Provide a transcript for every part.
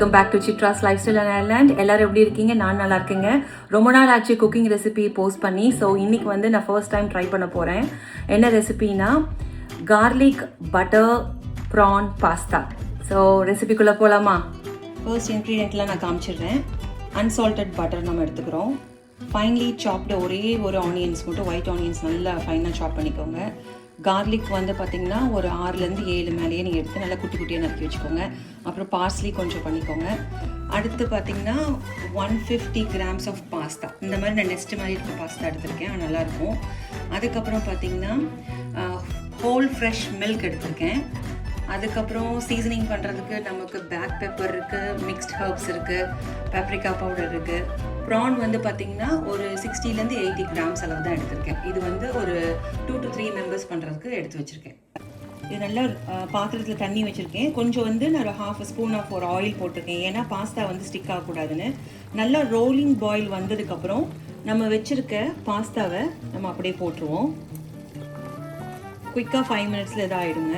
Welcome back to Chitra's lifestyle and Ireland. எல்லாரும் எப்படி இருக்கீங்க? நான் நல்லா இருக்கேங்க. ரொம்ப நாள் ஆச்சு குக்கிங் ரெசிபி போஸ்ட் பண்ணி. ஸோ இன்னைக்கு வந்து நான் ஃபர்ஸ்ட் டைம் ட்ரை பண்ண போகிறேன். என்ன ரெசிபினா garlic butter prawn pasta. So ரெசிபிக்குள்ளே போகலாமா? ஃபர்ஸ்ட் இன்க்ரீடியன்ட்லாம் நான் காமிச்சிடுறேன். அன்சால்டட் பட்டர் நம்ம எடுத்துக்கிறோம். ஃபைன்லி சாப்டு ஒரே ஒரு ஆனியன்ஸ் மட்டும், ஒயிட் ஆனியன்ஸ் நல்லா ஃபைனாக சாப் பண்ணிக்கோங்க. கார்லிக் வந்து பார்த்திங்கன்னா ஒரு 6லேருந்து 7 மேலேயே நீங்கள் எடுத்து நல்லா குட்டி குட்டியாக நறுக்கி வச்சுக்கோங்க. அப்புறம் பார்ஸ்லி கொஞ்சம் பண்ணிக்கோங்க. அடுத்து பார்த்திங்கன்னா 150 grams ஆஃப் பாஸ்தா. இந்த மாதிரி நான் நெஸ்ட் மாதிரி இருக்க பாஸ்தா எடுத்திருக்கேன், நல்லாயிருக்கும். அதுக்கப்புறம் பார்த்திங்கன்னா ஹோல் ஃப்ரெஷ் மில்க் எடுத்திருக்கேன். அதுக்கப்புறம் சீசனிங் பண்ணுறதுக்கு நமக்கு பிளாக் பெப்பர் இருக்குது, மிக்ஸ்ட் ஹர்ப்ஸ் இருக்குது, பெப்ரிக்கா பவுடர் இருக்குது. ப்ரான் வந்து பார்த்திங்கன்னா ஒரு 60லேருந்து 80 grams அளவு தான் எடுத்திருக்கேன். இது வந்து ஒரு 2 to 3 members பண்ணுறதுக்கு எடுத்து வச்சுருக்கேன். இது நல்லா பாத்திரத்தில் தண்ணி வச்சுருக்கேன். கொஞ்சம் வந்து நான் ஒரு 1/2 spoon ஆஃப் ஒரு ஆயில் போட்டிருக்கேன், ஏன்னா பாஸ்தா வந்து ஸ்டிக் ஆகக்கூடாதுன்னு. நல்லா ரோலிங் பாயில் வந்ததுக்கப்புறம் நம்ம வச்சுருக்க பாஸ்தாவை நம்ம அப்படியே போட்டுருவோம். குயிக்காக 5 minutesல இதாகிடுங்க.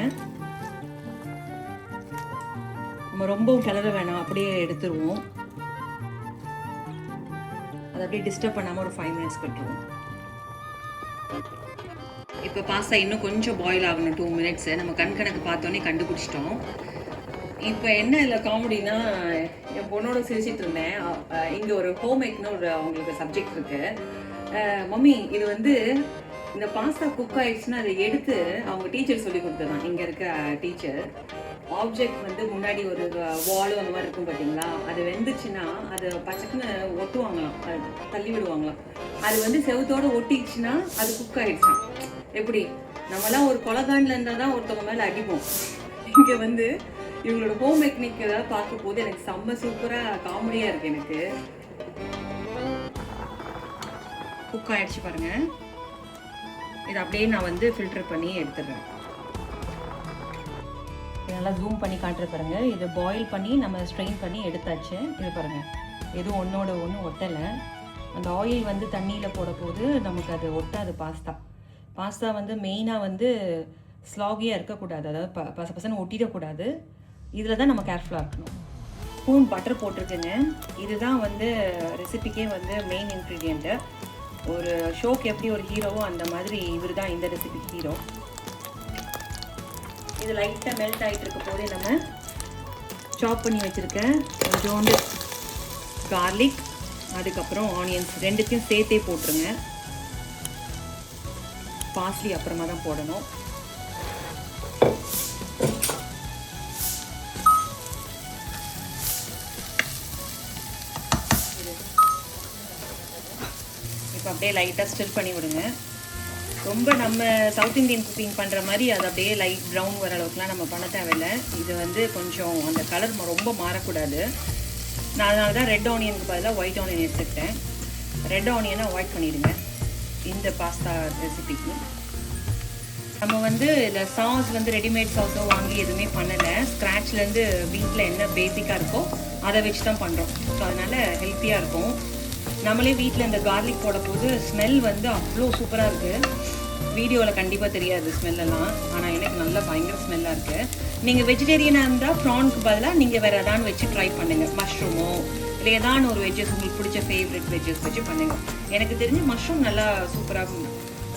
நம்ம ரொம்பவும் கிளற வேணாம், அப்படியே எடுத்துருவோம். அதை அப்படியே டிஸ்டர்ப் பண்ணாமல் ஒரு 5 minutes கட்டுருவோம். இப்போ பாஸ்தா இன்னும் கொஞ்சம் பாயில் ஆகணும், 2 minutes. நம்ம கணக்கு பார்த்தோன்னே கண்டுபிடிச்சிட்டோம். இப்போ என்ன இதில் காமெடினா, என் பொண்ணோட சிரிச்சிட்டு இருந்தேன். இங்கே ஒரு ஹோம்மேக்னு ஒரு அவங்களுக்கு சப்ஜெக்ட் இருக்குது. மம்மி இது வந்து இந்த பாஸ்தா குக் ஆயிடுச்சுன்னா அதை எடுத்து அவங்க டீச்சர் சொல்லி கொடுத்துருவாங்க. இங்கே இருக்க டீச்சர் ஆப்ஜெக்ட் வந்து முன்னாடி ஒரு வாலும் அந்த மாதிரி இருக்கும் பார்த்தீங்களா, அது வெந்துச்சுன்னா அது பச்சைக்குன்னு ஒட்டுவாங்களாம், தள்ளி விடுவாங்களாம். அது வந்து செவுத்தோடு ஒட்டிடுச்சுன்னா அது குக் ஆகிடுச்சான். எப்படி நம்மளாம் ஒரு கொலகாண்டில் இருந்தால் தான் ஒருத்தவங்க மேலே அடிப்போம். இங்கே வந்து இவங்களோட ஹோம் டெக்னிக் ஏதாவது பார்க்கும் போது எனக்கு செம்ம சூப்பராக காமெடியாக இருக்குது. எனக்கு குக் ஆகிடுச்சு பாருங்கள். இதை அப்படியே நான் வந்து ஃபில்டர் பண்ணி எடுத்துடுறேன். நல்லா ஜூம் பண்ணி காட்டுற பாருங்க. இதை பாயில் பண்ணி நம்ம ஸ்ட்ரெயின் பண்ணி எடுத்தாச்சு. இது பாருங்கள், எதுவும் ஒன்றோட ஒன்று ஒட்டலை. அந்த ஆயில் வந்து தண்ணியில் போட போது நமக்கு அது ஒட்டாது. பாஸ்தா வந்து மெயினாக வந்து ஸ்லாகியாக இருக்கக்கூடாது, அதாவது பசன்னு ஒட்டிடக்கூடாது. இதில் தான் நம்ம கேர்ஃபுல்லாக இருக்கணும். ஸ்பூன் பட்டர் போட்டிருக்குங்க. இதுதான் வந்து ரெசிபிக்கே வந்து மெயின் இன்க்ரீடியண்ட்டு. ஒரு ஷோக்கு எப்படி ஒரு ஹீரோவோ அந்த மாதிரி இவர் தான் இந்த ரெசிபிக்கு ஹீரோ. இது லைட்டாக மெல்ட் ஆகிட்டு இருக்க போதே நம்ம சாப் பண்ணி வச்சுருக்கேன் கொஞ்சோண்டு கார்லிக், அதுக்கப்புறம் ஆனியன்ஸ் ரெண்டுத்தையும் சேர்த்தே போட்டுருங்க. பார்ஸ்லி அப்புறமா தான் போடணும். இப்போ அப்படியே லைட்டாக ஸ்டிர் பண்ணி விடுங்க. ரொம்ப நம்ம சவுத் இந்தியன் குக்கிங் பண்ணுற மாதிரி அது அப்படியே லைட் ப்ரௌன் வர அளவுக்குலாம் நம்ம பண்ண தேவையில்லை. இது வந்து கொஞ்சம் அந்த கலர் ரொம்ப மாறக்கூடாது. நான் அதனால தான் ரெட் ஆனியனுக்கு பதிலாக ஒயிட் ஆனியன் எடுத்துக்கிட்டேன். ரெட் ஆனியனை அவாய்ட் பண்ணிடுங்க இந்த பாஸ்தா ரெசிபிக்கு. நம்ம வந்து இந்த சாஸ் வந்து ரெடிமேட் சாஸோ வாங்கி எதுவுமே பண்ணலை. ஸ்க்ராட்ச்லேருந்து வீட்டில் என்ன பேசிக்காக இருக்கோ அதை வச்சு தான் பண்ணுறோம். ஸோ அதனால் ஹெல்த்தியாக இருக்கும். நம்மளே வீட்டில் இந்த கார்லிக் போட போது ஸ்மெல் வந்து அவ்வளோ சூப்பராக இருக்குது. வீடியோவில் கண்டிப்பாக தெரியாது ஸ்மெல்லெல்லாம், ஆனால் எனக்கு நல்லா பயங்கர ஸ்மெல்லாக இருக்குது. நீங்கள் வெஜிடேரியனாக இருந்தால் ப்ரானுக்கு பதிலாக நீங்கள் வேறு எதாவது வச்சு ட்ரை பண்ணுங்கள். மஷ்ரூமோ இல்லை ஏதான ஒரு வெஜ்ஜஸ் உங்களுக்கு பிடிச்ச ஃபேவரட் வெஜ்ஜஸ் வச்சு பண்ணுங்கள். எனக்கு தெரிஞ்சு மஷ்ரூம் நல்லா சூப்பராக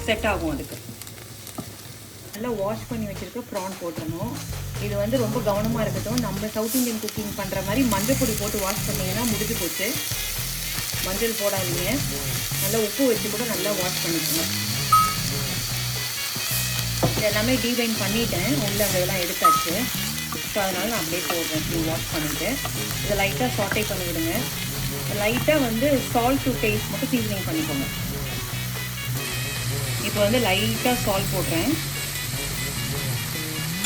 செட் ஆகும். அதுக்கு நல்லா வாஷ் பண்ணி வச்சுருக்க ப்ரான் போட்டுடணும். இது வந்து ரொம்ப கவனமாக இருக்கட்டும். நம்ம சவுத் இந்தியன் குக்கிங் பண்ணுற மாதிரி மஞ்சள் பொடி போட்டு வாஷ் பண்ணிங்கன்னா முடிஞ்சு போச்சு. மஞ்சள் போடாதீங்க, நல்லா உப்பு வச்சு கூட நல்லா வாஷ் பண்ணிக்கணும். இது எல்லாமே டீவைன் பண்ணிவிட்டேன், உள்ள அந்த இதெல்லாம் எடுத்தாச்சு. ஸோ அதனால் நான் அப்படியே போடுறேன். வாஷ் பண்ணிவிட்டு இதை லைட்டாக சாட்டே பண்ணி விடுங்க. லைட்டாக வந்து சால்ட் டு டேஸ்ட் மட்டும் சீசனிங் பண்ணிக்கோங்க. இப்போ வந்து லைட்டாக சால்ட் போடுறேன்.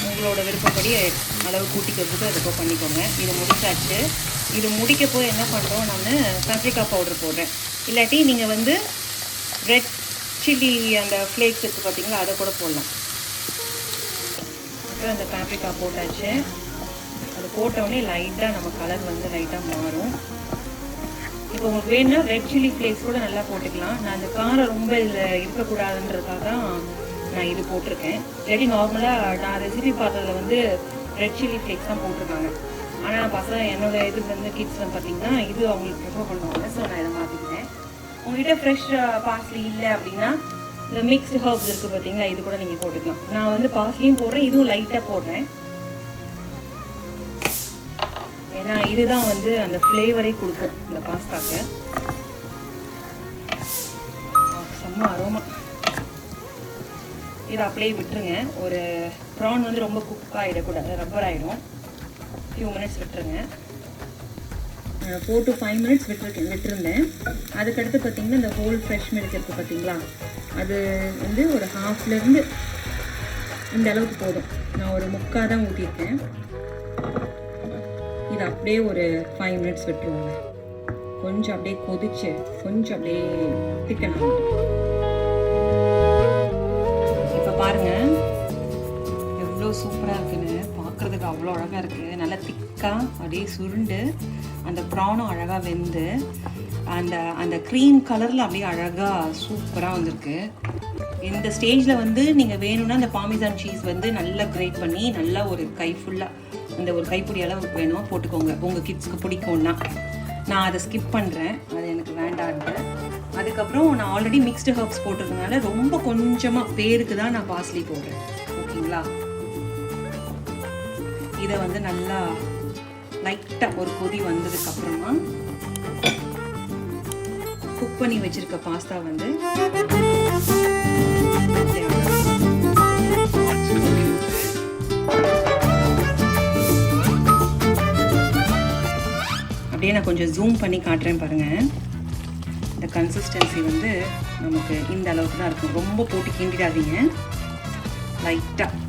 உங்களோட விருப்பப்படி அளவு கூட்டிக்கிறதுக்கு அதுக்கோ பண்ணிக்கோங்க. இது முடிச்சாச்சு. இது முடிக்க போய் என்ன பண்ணுறோம், நான் பெப்ரிக்கா பவுடர் போடுறேன். இல்லாட்டி நீங்கள் வந்து ரெட் சில்லி அந்த ஃப்ளேக்ஸ் இருக்குது பார்த்தீங்களா, அதை கூட போடலாம். அப்புறம் அந்த பெப்ரிக்கா போட்டாச்சு. அது போட்டோடனே லைட்டாக நம்ம கலர் வந்து லைட்டாக மாறும். இப்போ உங்களுக்கு வேணும்னா ரெட் சில்லி ஃப்ளேக்ஸ் கூட நல்லா போட்டுக்கலாம். நான் அந்த காரம் ரொம்ப இதில் இருக்கக்கூடாதுன்றதுக்காக தான் நான் இது போட்டிருக்கேன். இல்லாட்டி நார்மலாக நான் ரெசிபி பார்த்ததில் வந்து ரெட் சில்லி ஃப்ளேக்ஸ் தான் போட்டிருக்காங்க. ஆனால் பசங்க என்னோட இது வந்து கிட்ஸ் வந்து பார்த்தீங்கன்னா இது அவங்களுக்கு ப்ரிஃபர் பண்ணுவாங்க. ஸோ நான் இதை மாற்றிக்கிட்டேன். உங்கள்கிட்ட ஃப்ரெஷ் பார்ஸ்லி இல்லை அப்படின்னா இந்த மிக்ஸ்டு ஹர்ப்ஸ் இருக்குது பார்த்தீங்களா, இது கூட நீங்கள் போட்டுக்கலாம். நான் வந்து பார்ஸ்லியும் போடுறேன், இதுவும் லைட்டாக போடுறேன். ஏன்னா இதுதான் வந்து அந்த ஃப்ளேவரே கொடுக்கும் இந்த பாஸ்தாக்கு. செம்ம அரோமா. இதை அப்படியே விட்டுருங்க. ஒரு ப்ரான் வந்து ரொம்ப குக் ஆகிடக்கூடாது, ரப்பர் ஆகிடும். ஃபியூ மினிட்ஸ் விட்டுருங்க. 4 to 5 மினிட்ஸ் விட்டுருந்தேன். அதுக்கடுத்து பார்த்தீங்கன்னா இந்த ஹோல் ஃப்ரெஷ் மில்க் இருக்குது பார்த்தீங்களா, அது வந்து ஒரு ஹாஃப்லேருந்து இந்த அளவுக்கு போதும். நான் ஒரு 3/4 தான் ஊற்றிருக்கேன். இது அப்படியே ஒரு 5 மினிட்ஸ் விட்டுருவாங்க. கொஞ்சம் அப்படியே கொதிச்சு கொஞ்சம் அப்படியே திக்கணும். இப்போ பாருங்கள் எவ்வளோ சூப்பராக இருக்குன்னு. பார்க்குறதுக்கு அவ்வளோ அழகாக இருக்குது. நல்லா திக்காக அப்படியே சுருண்டு அந்த ப்ரானும் அழகாக வெந்து அந்த அந்த க்ரீம் கலரில் அப்படியே அழகாக சூப்பராக வந்திருக்கு. இந்த ஸ்டேஜில் வந்து நீங்கள் வேணும்னா அந்த பார்மிசான் சீஸ் வந்து நல்லா கிரேட் பண்ணி நல்லா ஒரு கை ஃபுல்லாக இந்த ஒரு கைப்பிடி அளவுக்கு வேணும் போட்டுக்கோங்க, உங்கள் கிட்ஸ்க்கு பிடிக்கும்னா. நான் அதை ஸ்கிப் பண்ணுறேன், அது எனக்கு வேண்டான்ட்டு. அதுக்கப்புறம் நான் ஆல்ரெடி மிக்ஸ்டு ஹர்ப்ஸ் போட்டிருக்கனால ரொம்ப கொஞ்சமாக பேருக்கு தான் நான் பார்ஸ்லி போடுறேன். ஓகேங்களா? இதை வந்து நல்லா லைட்டாக ஒரு கொதி வந்ததுக்கப்புறமா குக் பண்ணி வச்சுருக்க பாஸ்தா வந்து அப்படியே நான் கொஞ்சம் ஜூம் பண்ணி காட்டுறேன் பாருங்கள். இந்த கன்சிஸ்டன்சி வந்து நமக்கு இந்த அளவுக்கு தான் இருக்கும். ரொம்ப போட்டு கிண்டிடாதீங்க. லைட்டாக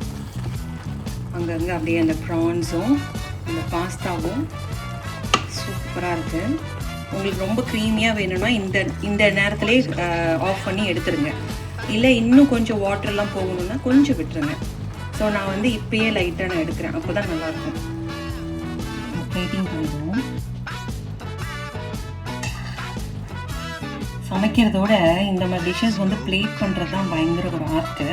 அங்கங்கே அப்படியே அந்த ப்ரான்ஸும் இந்த பாஸ்தாவும் சூப்பராக இருக்குது. உங்களுக்கு ரொம்ப க்ரீமியாக வேணும்னா இந்த நேரத்திலே ஆஃப் பண்ணி எடுத்துருங்க. இல்லை இன்னும் கொஞ்சம் வாட்டர்லாம் போகணுன்னா கொஞ்சம் விட்டுருங்க. ஸோ நான் வந்து இப்போயே லைட்டாக நான் எடுக்கிறேன், அப்போ தான் நல்லாயிருக்கும். பிளேட்டிங் பண்ணிடுவோம். சமைக்கிறதோட இந்த மாதிரி டிஷ்ஷஸ் வந்து பிளேட் பண்ணுறது தான் பயங்கர ஒரு ஆர்ட்டு.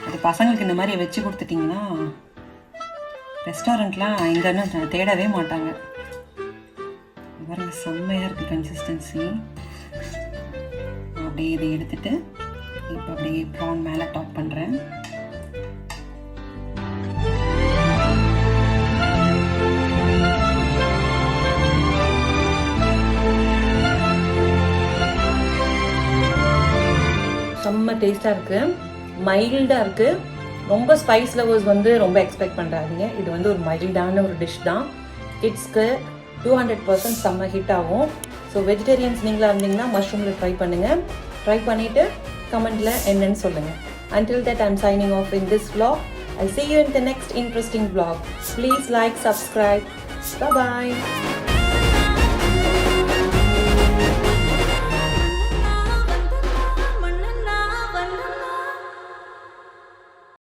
அது பசங்களுக்கு இந்த மாதிரி வச்சு கொடுத்துட்டிங்கன்னா ரெஸ்டாரண்ட்லாம் எங்கன்னு தேடவே மாட்டாங்க. பாருங்க செம்மையாக இருக்குது கன்சிஸ்டன்சி. அப்படியே இதை எடுத்துகிட்டு இப்போ அப்படியே ப்ரான் மேலே டாப் பண்ணுறேன். செம்ம டேஸ்ட்டாக இருக்குது, மைல்டாக இருக்குது. ரொம்ப ஸ்பைஸ் லவர்ஸ் வந்து ரொம்ப எக்ஸ்பெக்ட் பண்ணுறாதீங்க. இது வந்து ஒரு மைல்டான ஒரு டிஷ் தான். கிட்ஸ்க்கு 200% செம்ம ஹிட் ஆகும். ஸோ வெஜிடேரியன்ஸ் நீங்களாக இருந்தீங்கன்னா மஷ்ரூமில் ட்ரை பண்ணுங்கள். ட்ரை பண்ணிவிட்டு கமெண்ட்டில் என்னன்னு சொல்லுங்கள். Until that, I'm signing off in this vlog. I'll see you in the next interesting vlog. Please like, subscribe. Bye-bye.